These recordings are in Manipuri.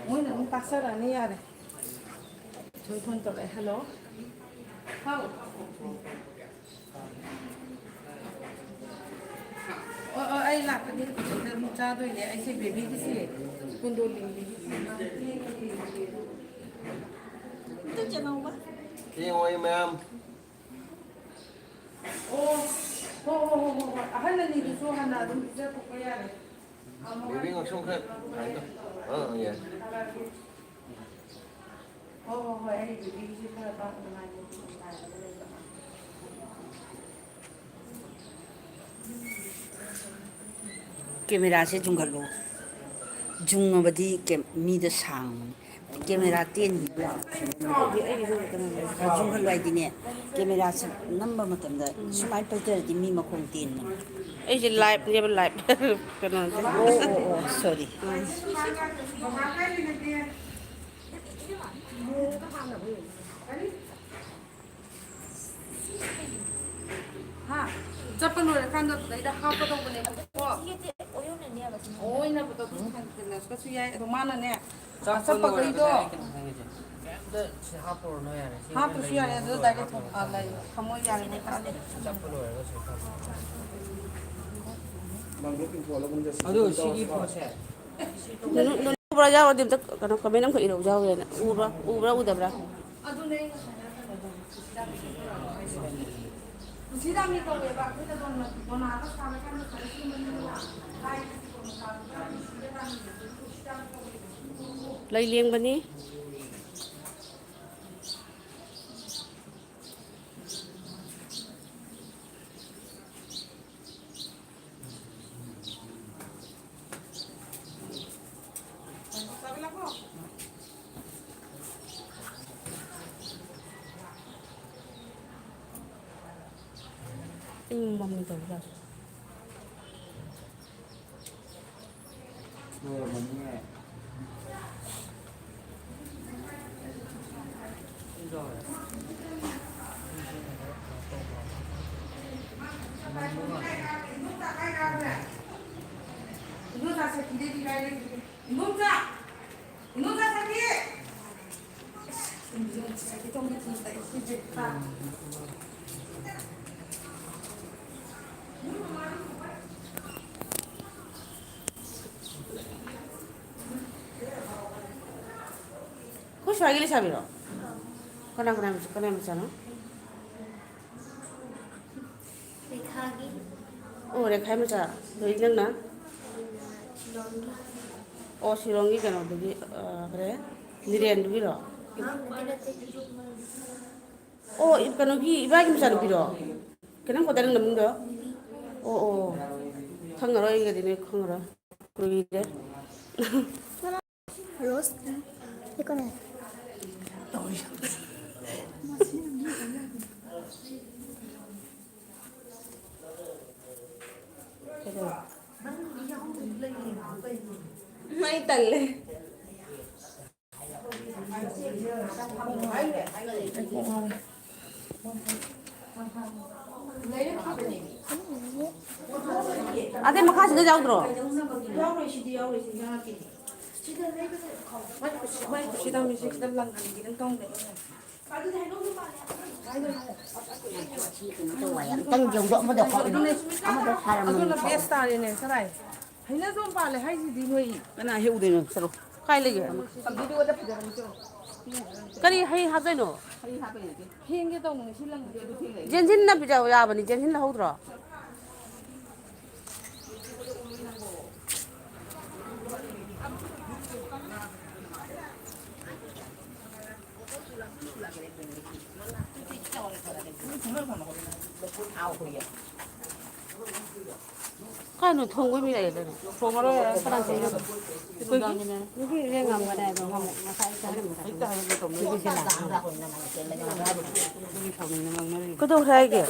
Mỗi lần tắt sơ là này à 저희 폰 또 hello how ai là cái gì mình cha tôi này ai sẽ baby cái gì con đồ linh tôi chưa nấu quá đi ngồi em 하나 니 주소 하나 좀 이제 볼거야 baby ngồi xuống hết vậy ai baby cái gì phải bắt nó camera sẽ dùng galo dùng mà đi mi đó sang camera tiền dùng galo ai đi nè camera sẽ number mà tầm đấy số máy phải tới thì mi mà không tiền ấy chỉ live như bên live cái nào sorry ha 저번 노래 간다 내가 하고도 보내 오이나 보다 괜찮네 그래서 도마는 저번 거이도 하프 수야에 너 다게 알아 하모 야래 aduh sigi proses nó bữa giờ tìm tất cả nó có mấy năm khởi đầu giao rồi nè u đập ra 아두네 지담이 또 왜봐 그때 돈 아까 사면 하는 거 있으면 lấy liêng bên đi mong mình tưởng rồi mình nghe rồi 이놈자 새끼 내기가 이래 이놈자 새끼 이놈 새끼 좀 미친다 이제 다 có xoay cái sao vậy con em sao nó 오, 내가 해보자. 너 있는나? 시롱이 그냥 어디 그래? 니네 누구로? 이거 누기 이바기 무슨 누구로? 그냥 거다는 넘는 거? 康어라 이게 되네 康어라. 그러게 이래. 로스 이거는 많이 달래. 아들 막 가시 너 자고 시담이 시달랑 가는 동네. tăng dùng độ mới được họ nó được phải 아들은 베스타리네 사라이. 하이나 좀 빨래 하이지 디노이. cái này hiệu tiền sao khai lấy cái 비디오가 부자랑죠. cái đi hay hát rồi nó 비행기도 없는 신랑 그래도 비행기. 젠신 나 비자 야 버니 젠신 나 호들어 ꯀꯥꯏꯅꯣ ꯊꯣꯡꯕ ꯃꯤ ꯂꯩꯗꯅ ꯊꯣꯡꯉꯔꯣꯏ ꯀꯅꯥ ꯊꯣꯡꯉꯤꯅꯣ ꯑꯩꯈꯣꯏꯒꯤ 누구 이래 감가네 뭐 마사이 사는 ꯍꯦꯛꯇ ꯍꯥꯏꯕ ꯇꯧꯅꯤ 거 ꯀꯩꯗꯧꯈ꯭ꯔꯦ ꯍꯥꯏꯒꯦ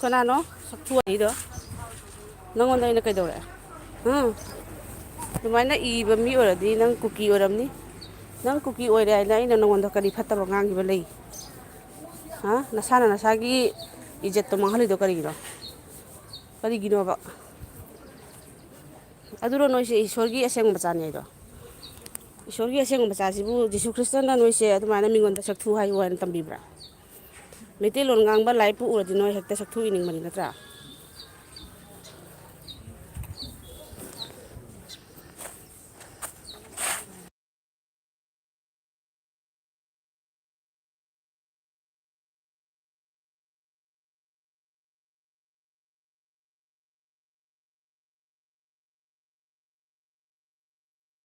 ꯀꯅꯥꯅꯣ ꯁꯛꯊꯨꯋꯥꯏꯗꯣ ꯅꯪꯉꯣꯟꯗ ꯑꯩꯅ ꯀꯩꯗꯧꯔꯦ ꯑꯗꯨꯃꯥꯏꯅ ꯏꯕ ꯃꯤ ꯑꯣꯏꯔꯗꯤ ꯅꯪ ꯀꯨꯀꯤ ꯑꯣꯏꯔꯝꯅꯤ ꯅꯪ ꯀꯨꯀꯤ ꯑꯣꯏꯔꯦ ꯍꯥꯏꯅ ꯑꯩꯅ ꯅꯪꯉꯣꯟꯗ ꯀꯔꯤ ꯐꯠꯇꯕ ꯉꯥꯡꯈꯤꯕ ꯂꯩ ꯅꯁꯥꯅ ꯅꯁꯥꯒꯤ ꯏꯖꯠꯇꯣ ꯃꯥꯡꯍꯜꯂꯤꯗꯣ ꯀꯔꯤꯒꯤꯅꯣꯕ ꯑꯗꯨꯔꯣ ꯅꯣꯏꯁꯦ ꯏꯁꯣꯔꯒꯤ ꯑꯁꯦꯡꯕ ꯃꯆꯥꯅꯤ ꯍꯥꯏꯗꯣ ꯏꯁꯣꯔꯒꯤ ꯑꯁꯦꯡꯕ ꯃꯆꯥꯁꯤꯕꯨ ꯖꯤꯁꯨ ꯈ꯭ꯔꯤꯁꯇꯅ ꯅꯣꯏꯁꯦ ꯑꯗꯨꯃꯥꯏꯅ ꯃꯤꯉꯣꯟꯗ ꯁꯛꯊꯨ ꯍꯥꯏꯌꯨ ꯍꯥꯏꯅ ꯇꯝꯕꯤꯕ꯭ꯔꯥ ꯃꯩꯇꯩꯂꯣꯟ ꯉꯥꯡꯕ ꯂꯥꯏꯔꯤꯛꯄꯨ ꯎꯔꯗꯤ ꯅꯣꯏ ꯍꯦꯛꯇ ꯁꯛꯊꯨ ꯏꯅꯤꯡꯕꯅꯤ ꯅꯠꯇ꯭ꯔꯥ